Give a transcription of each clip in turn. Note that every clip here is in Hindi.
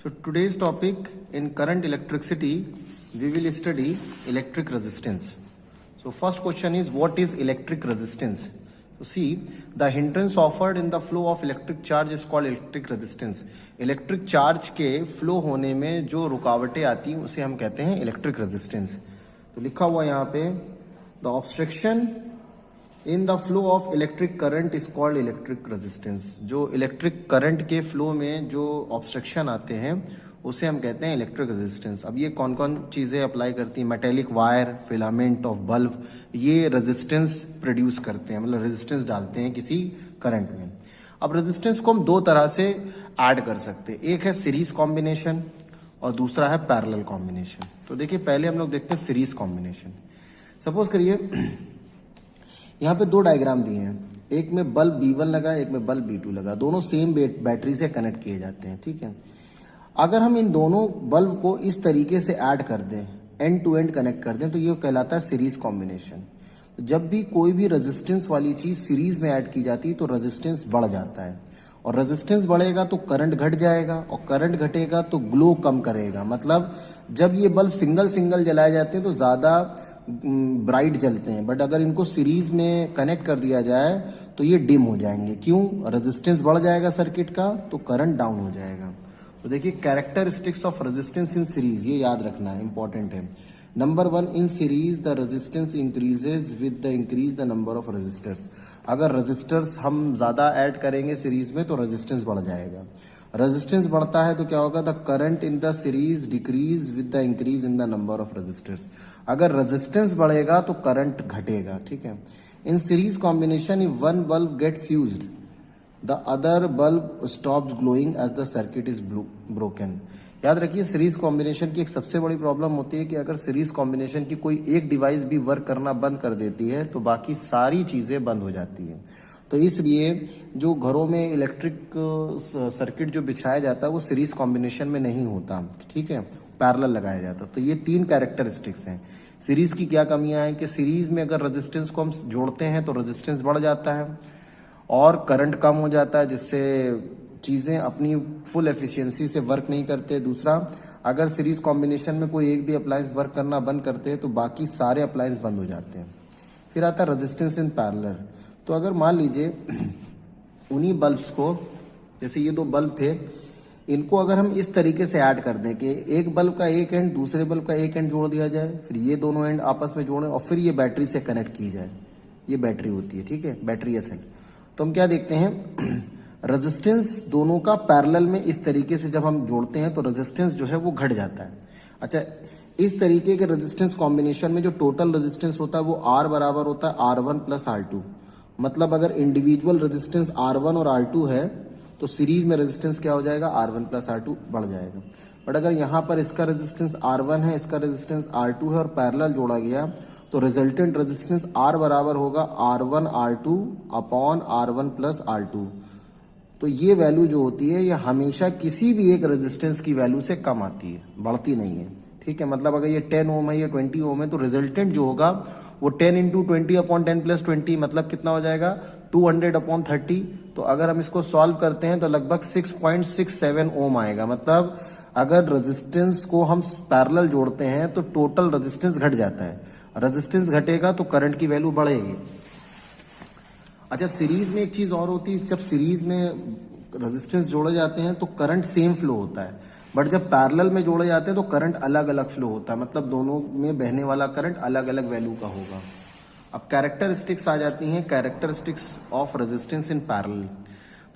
So today's topic in current electricity, we will study electric resistance. So first question is, what is electric resistance? So see, the hindrance offered in the flow of electric charge is called electric resistance. Electric charge के flow होने में जो रुकावटें आती हैं उसे हम कहते हैं electric resistance. तो लिखा हुआ यहाँ पे, the obstruction in the flow of electric current is called electric resistance. जो electric current के flow में जो obstruction आते हैं उसे हम कहते हैं इलेक्ट्रिक रेजिस्टेंस. अब ये कौन कौन चीज़ें अप्लाई करती हैं? Metallic wire, filament of bulb, ये रेजिस्टेंस प्रोड्यूस करते हैं, मतलब रेजिस्टेंस डालते हैं किसी करंट में. अब रेजिस्टेंस को हम दो तरह से ऐड कर सकते हैं. एक है सीरीज कॉम्बिनेशन और दूसरा है पैरेलल कॉम्बिनेशन. तो देखिए, पहले हम लोग देखते हैं सीरीज कॉम्बिनेशन. सपोज करिए यहाँ पे दो डायग्राम दिए हैं, एक में बल्ब B1 लगा, एक में बल्ब B2 लगा, दोनों सेम बैटरी से कनेक्ट किए जाते हैं. ठीक है, अगर हम इन दोनों बल्ब को इस तरीके से ऐड कर दें, एंड टू एंड कनेक्ट कर दें, तो ये कहलाता है सीरीज कॉम्बिनेशन. तो जब भी कोई भी रेजिस्टेंस वाली चीज सीरीज में ऐड की जाती है तो रेजिस्टेंस बढ़ जाता है, और रेजिस्टेंस बढ़ेगा तो करंट घट जाएगा, और करंट घटेगा तो ग्लो कम करेगा. मतलब जब ये बल्ब सिंगल सिंगल जलाए जाते हैं तो ज़्यादा ब्राइट जलते हैं, बट अगर इनको सीरीज में कनेक्ट कर दिया जाए तो ये डिम हो जाएंगे. क्यों? रेजिस्टेंस बढ़ जाएगा सर्किट का, तो करंट डाउन हो जाएगा. तो देखिए, characteristics of resistance in series, ये याद रखना है, इंपॉर्टेंट है. Number 1, in series the resistance increases with the increase the number of resistors. अगर रेजिस्टर्स हम ज़्यादा ऐड करेंगे सीरीज में तो रेजिस्टेंस बढ़ जाएगा. रेजिस्टेंस बढ़ता है तो क्या होगा? The current in the series decrease with the increase in the number of resistors. अगर रेजिस्टेंस बढ़ेगा तो करंट घटेगा. ठीक है. In series combination if one bulb get fused the other bulb stops glowing as the circuit is broken. याद रखिए, सीरीज कॉम्बिनेशन की एक सबसे बड़ी प्रॉब्लम होती है कि अगर सीरीज कॉम्बिनेशन की कोई एक डिवाइस भी वर्क करना बंद कर देती है तो बाकी सारी चीज़ें बंद हो जाती हैं. तो इसलिए जो घरों में इलेक्ट्रिक सर्किट जो बिछाया जाता है वो सीरीज कॉम्बिनेशन में नहीं होता. ठीक है, पैरेलल लगाया जाता. तो ये तीन कैरेक्टरिस्टिक्स हैं. सीरीज की क्या कमियां हैं कि सीरीज में अगर रेजिस्टेंस को हम जोड़ते हैं तो रेजिस्टेंस बढ़ जाता है और करंट कम हो जाता है, जिससे चीज़ें अपनी फुल एफिशिएंसी से वर्क नहीं करते. दूसरा, अगर सीरीज कॉम्बिनेशन में कोई एक भी अप्लायंस वर्क करना बंद करते हैं तो बाकी सारे अप्लायंस बंद हो जाते हैं. फिर आता है रेजिस्टेंस इन पैरेलल. तो अगर मान लीजिए उन्हीं बल्ब्स को, जैसे ये दो बल्ब थे, इनको अगर हम इस तरीके से ऐड कर दें कि एक बल्ब का एक एंड दूसरे बल्ब का एक एंड जोड़ दिया जाए, फिर ये दोनों एंड आपस में जोड़ें और फिर ये बैटरी से कनेक्ट की जाए. ये बैटरी होती है. ठीक है, बैटरी या सेल. तो हम क्या देखते हैं, रेजिस्टेंस दोनों का पैरेलल में इस तरीके से जब हम जोड़ते हैं तो रेजिस्टेंस जो है वो घट जाता है. अच्छा, इस तरीके के रेजिस्टेंस कॉम्बिनेशन में जो टोटल रेजिस्टेंस होता है वो R बराबर होता है R1 प्लस R2. मतलब अगर इंडिविजुअल रेजिस्टेंस R1 और R2 है तो सीरीज में रेजिस्टेंस क्या हो जाएगा? R1 प्लस R2 बढ़ जाएगा. बट अगर यहाँ पर इसका रेजिस्टेंस R1 है, इसका रेजिस्टेंस R2 है और पैरेलल जोड़ा गया तो रिजल्टेंट रेजिस्टेंस R बराबर होगा R1 R2 upon R1 plus R2. तो ये वैल्यू जो होती है ये हमेशा किसी भी एक रेजिस्टेंस की वैल्यू से कम आती है, बढ़ती नहीं है. ठीक है, मतलब अगर ये 10 ओम है, ये 20 ओम है, तो रिजल्टेंट जो होगा वो 10 इंटू 20 अपॉन 10 प्लस 20, मतलब कितना हो जाएगा? 200 अपॉन 30. तो अगर हम इसको सॉल्व करते हैं तो लगभग 6.67 ओम आएगा. मतलब अगर रेजिस्टेंस को हम पैरेलल जोड़ते हैं तो टोटल रेजिस्टेंस घट जाता है. रेजिस्टेंस घटेगा तो करंट की वैल्यू बढ़ेगी. अच्छा, सीरीज में एक चीज और होती है, जब सीरीज में रेजिस्टेंस जोड़े जाते हैं तो करंट सेम फ्लो होता है, बट जब पैरेलल में जोड़े जाते हैं तो करंट अलग अलग फ्लो होता है. मतलब दोनों में बहने वाला करंट अलग अलग वैल्यू का होगा. अब कैरेक्टरिस्टिक्स आ जाती हैं, characteristics of resistance in parallel.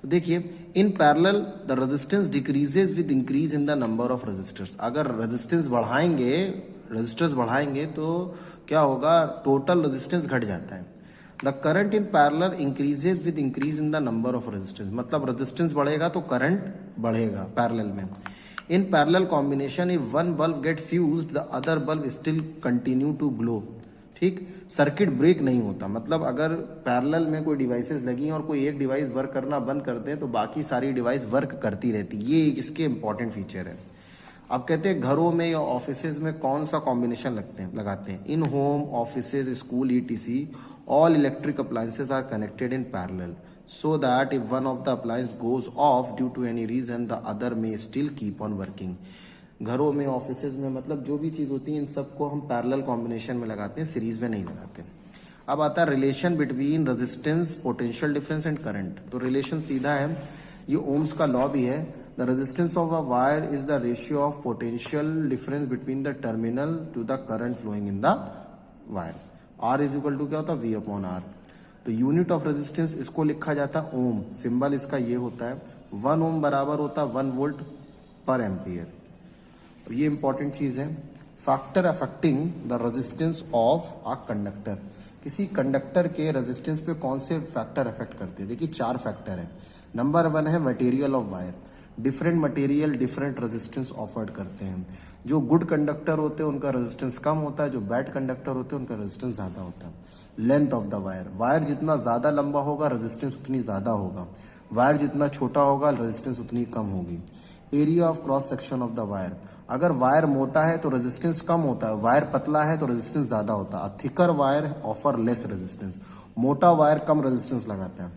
तो देखिए, in parallel the resistance decreases with increase in the number of resistors. अगर रेजिस्टेंस बढ़ाएंगे तो क्या होगा? टोटल रेजिस्टेंस घट जाता है. The current in parallel increases with increase in the number of resistance. मतलब रेजिस्टेंस बढ़ेगा तो करंट बढ़ेगा पैरेलल में. In parallel combination if one bulb get fused the other bulb still continue to glow. ठीक, सर्किट ब्रेक नहीं होता. मतलब अगर पैरेलल में कोई डिवाइसेस लगी हैं और कोई एक डिवाइस वर्क करना बंद कर दें तो बाकी सारी डिवाइस वर्क करती रहती. ये इसके इंपॉर्टेंट फीचर है. अब कहते हैं घरों में या ऑफिसेज में कौन सा कॉम्बिनेशन लगाते हैं? In home, offices, school, ETC, all electric appliances are connected in parallel. so that if one of the appliance goes off due to any reason the other may still keep on working. घरों में, ऑफिसेज में, मतलब जो भी चीज़ होती है इन सबको हम पैरेलल कॉम्बिनेशन में लगाते हैं, सीरीज में नहीं लगाते. अब आता है relation between resistance, potential difference and current. तो रिलेशन सीधा है, ये ओम्स का लॉ भी है. The resistance of a wire is the ratio of potential difference between the terminal to the current flowing in the wire. R is equal to क्या होता है, वी अपॉन आर. तो यूनिट ऑफ रेजिस्टेंस इसको लिखा जाता है ओम. सिंबल इसका ये होता है. 1 ओम बराबर होता है 1 वोल्ट पर एम्पियर. ये इंपॉर्टेंट चीज है. Factor affecting the resistance of a conductor. किसी कंडक्टर के रेजिस्टेंस पे कौन से फैक्टर अफेक्ट करते हैं? देखिए 4 फैक्टर है. नंबर 1 है material of wire. Different material different resistance offered करते हैं. जो गुड कंडक्टर होते हैं उनका रेजिस्टेंस कम होता है, जो बैड कंडक्टर होते हैं उनका रेजिस्टेंस ज्यादा होता है. Length of the wire. Wire जितना ज्यादा लंबा होगा रेजिस्टेंस उतनी ज्यादा होगा. वायर जितना छोटा होगा रेजिस्टेंस उतनी कम होगी. Area of cross section of the wire. अगर वायर मोटा है तो रेजिस्टेंस कम होता है, वायर पतला है तो रेजिस्टेंस ज्यादा होता है. Thicker wire offer less resistance. मोटा वायर कम रेजिस्टेंस लगाता है.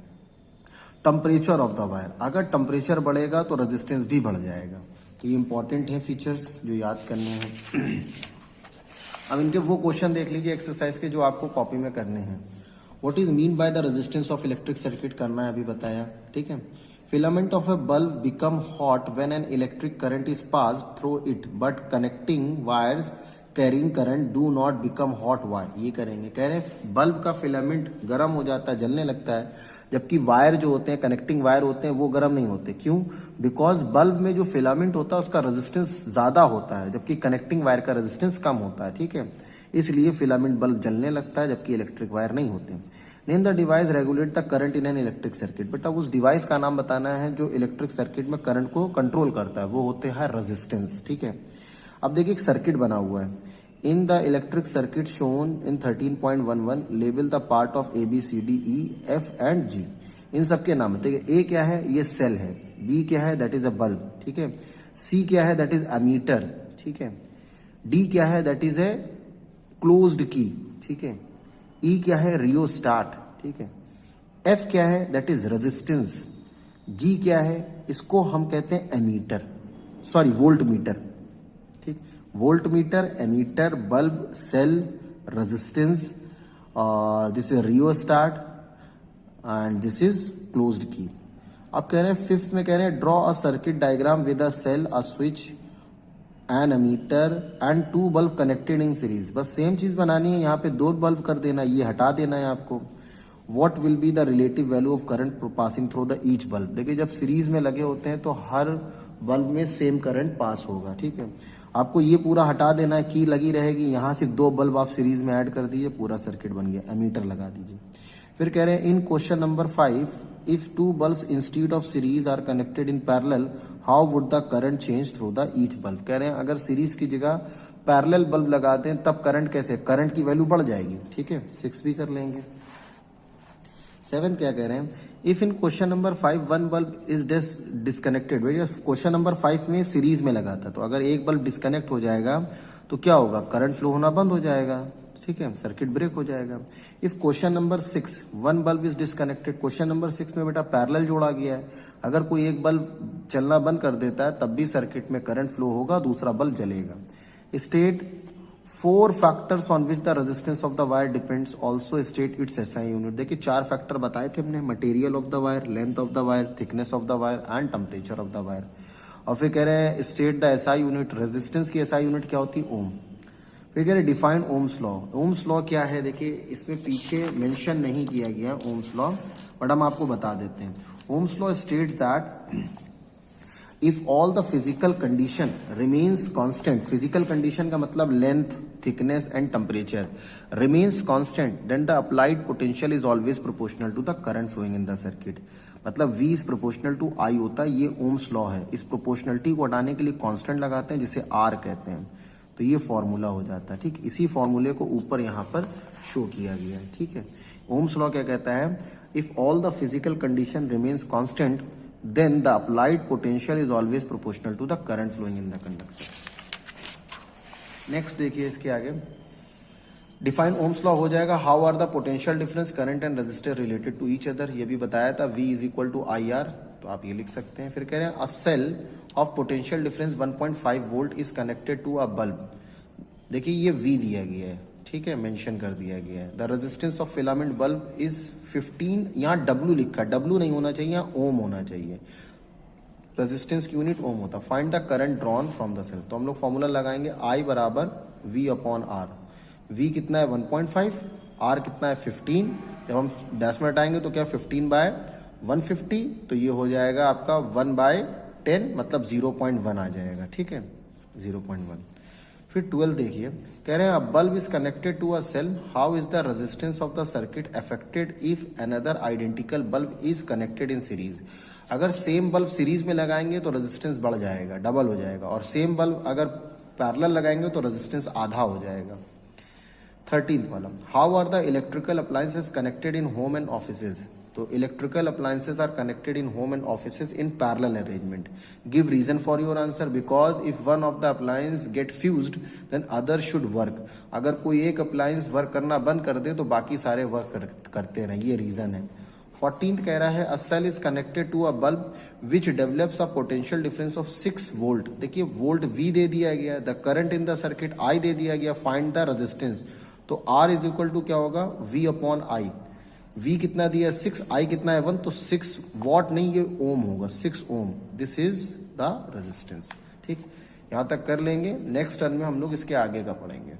Temperature of the wire. अगर टेम्परेचर बढ़ेगा तो रेजिस्टेंस भी बढ़ जाएगा. ये इंपॉर्टेंट है फीचर्स जो याद करने हैं. अब इनके वो क्वेश्चन देख लीजिए एक्सरसाइज के जो आपको कॉपी में करने हैं. What is mean by the resistance of electric circuit करना है, अभी बताया. ठीक है. Filament of a bulb become hot when an electric current is passed through it, but connecting wires carrying current do not become hot. Why? ये करेंगे. कह रहे हैं बल्ब का फिलामेंट गर्म हो जाता है, जलने लगता है, जबकि वायर जो होते हैं, कनेक्टिंग वायर होते हैं, वो गर्म नहीं होते. क्यों? बिकॉज बल्ब में जो फिलामेंट होता है उसका रेजिस्टेंस ज्यादा होता है, जबकि कनेक्टिंग वायर का रेजिस्टेंस कम होता है. ठीक है. इसलिए फिलामेंट बल्ब जलने लगता है, जबकि इलेक्ट्रिक वायर नहीं होते. Name the device regulate the current in an electric circuit. बेटा उस डिवाइस का नाम बताना है जो इलेक्ट्रिक सर्किट में करंट को कंट्रोल करता है. वो होते हैं रेजिस्टेंस. ठीक है. अब देखिए एक सर्किट बना हुआ है. In the electric circuit shown in 13.11 label the part of A B C D E F and G. इन सबके नाम देखिए. ए क्या है? ये सेल है. बी क्या है? That is a bulb. ठीक है. सी क्या है? That is ammeter. ठीक है. डी क्या है? दैट इज ए क्लोज्ड की. ठीक है. ई क्या है? रियोस्टाट. ठीक है. एफ क्या है? That is resistance. जी क्या है? इसको हम कहते हैं एमीटर, सॉरी वोल्ट मीटर. ठीक. Volt meter, ammeter, bulb, cell, resistance, और this is rheostat and this is closed key. अब कह रहे हैं फिफ्थ में कह रहे हैं draw a circuit diagram with a cell, a switch, an ammeter and 2 bulb connected in series. बस सेम चीज बनानी है. यहाँ पे 2 बल्ब कर देना, ये हटा देना है आपको. What will be the relative value of current passing through the each bulb. देखिए जब सीरीज में लगे होते हैं तो हर बल्ब में सेम करंट पास होगा. ठीक है. आपको ये पूरा हटा देना है, की लगी रहेगी. यहाँ सिर्फ 2 बल्ब आप सीरीज में ऐड कर दीजिए, पूरा सर्किट बन गया. एमीटर लगा दीजिए. फिर कह रहे हैं in question number 5 if 2 bulbs instead of series are connected in parallel how would the current change through the each bulb. कह रहे हैं अगर सीरीज की जगह पैरेलल बल्ब लगाते हैं तब करंट कैसे, करंट की वैल्यू बढ़ जाएगी. ठीक है. 6 भी कर लेंगे. 7 क्या कह रहे हैं if in question number 5 1 bulb is disconnected. Question number 5 में सीरीज में लगा था, तो अगर एक बल्ब डिस्कनेक्ट हो जाएगा तो क्या होगा, करंट फ्लो होना बंद हो जाएगा. ठीक है. सर्किट ब्रेक हो जाएगा. If question number 6 1 bulb is disconnected. Question number 6 में बेटा पैरेलल जोड़ा गया है. अगर कोई एक बल्ब चलना बंद कर देता है तब भी सर्किट में करंट फ्लो होगा, दूसरा बल्ब जलेगा. State 4 factors on which the resistance of the wire depends. Also state it's SI unit. देखिए 4 फैक्टर बताए थे हमने. Material of the wire, length of the wire, thickness of the wire and temperature of the wire. और फिर कह रहे हैं state the SI unit. Resistance की एसआई यूनिट क्या होती है, ओम. फिर कह रहे define Ohm's law. Ohm's law क्या है, देखिए इसमें पीछे मेंशन नहीं किया गया ओम्स लॉ, बट हम आपको बता देते हैं. Ohm's law states that if all the physical condition remains constant. Physical condition का मतलब length, thickness and temperature remains constant, then the applied potential is always proportional to the current flowing in the circuit. मतलब V is proportional to I होता है. ये ओम्स लॉ है. इस प्रोपोर्शनलिटी को हटाने के लिए कांस्टेंट लगाते हैं जिसे R कहते हैं. तो ये फॉर्मूला हो जाता है. ठीक. इसी फॉर्मूले को ऊपर यहाँ पर शो किया गया है. ठीक है. ओम्स लॉ क्या कहता है, if all the physical condition remains constant then the applied potential is always proportional to the current flowing in the conductor. Next देखिए इसके आगे डिफाइन ओम्स लॉ हो जाएगा, how are the potential difference current and resistor related to each other, ये भी बताया था, V is equal to I R, तो आप ये लिख सकते हैं। फिर कह रहे हैं a cell of potential difference 1.5 volt is connected to a bulb. देखिए ये V दिया गया है, ठीक है, मेंशन कर दिया गया है। The resistance of filament bulb is 15, यहाँ W लिखा है, W नहीं होना चाहिए, यहाँ ओम होना चाहिए। रेजिस्टेंस की यूनिट ओम होता है। Find the current drawn from the cell, तो हम लोग फॉर्मूला लगाएंगे I बराबर V अपॉन R। V कितना है 1.5, R कितना है 15, जब हम डैश में हटाएंगे तो क्या 15/150, तो ये हो जाएगा आपका 1/10, मतलब 0.1 आ जाएगा, ठीक है, 0.1। फिर 12 देखिए, कह रहे हैं a bulb is connected to a cell, how is the resistance of the circuit affected if another identical bulb is connected in series. अगर सेम बल्ब सीरीज में लगाएंगे तो रेजिस्टेंस बढ़ जाएगा, डबल हो जाएगा, और सेम बल्ब अगर पैरेलल लगाएंगे तो रेजिस्टेंस आधा हो जाएगा। 13th वाला, how are the electrical appliances connected in home and offices, तो electrical appliances are connected in home and offices in parallel arrangement. Give reason for your answer, because if one of the appliance get fused then other should work. अगर कोई एक अप्लायंस वर्क करना बंद कर दे तो बाकी सारे वर्क करते रहें, ये रीजन है। 14th कह रहा है a cell is connected to a bulb which develops a potential difference of 6 volt. देखिए वोल्ट V दे दिया गया, the current in the circuit I दे दिया गया, फाइंड द रेजिस्टेंस, तो R इज इक्वल टू क्या होगा V अपॉन I। V कितना दिया 6, I कितना है 1, तो 6 वॉट नहीं, ये ओम होगा, 6 ओम, दिस इज द रेजिस्टेंस। ठीक, यहाँ तक कर लेंगे, नेक्स्ट टर्न में हम लोग इसके आगे का पढ़ेंगे।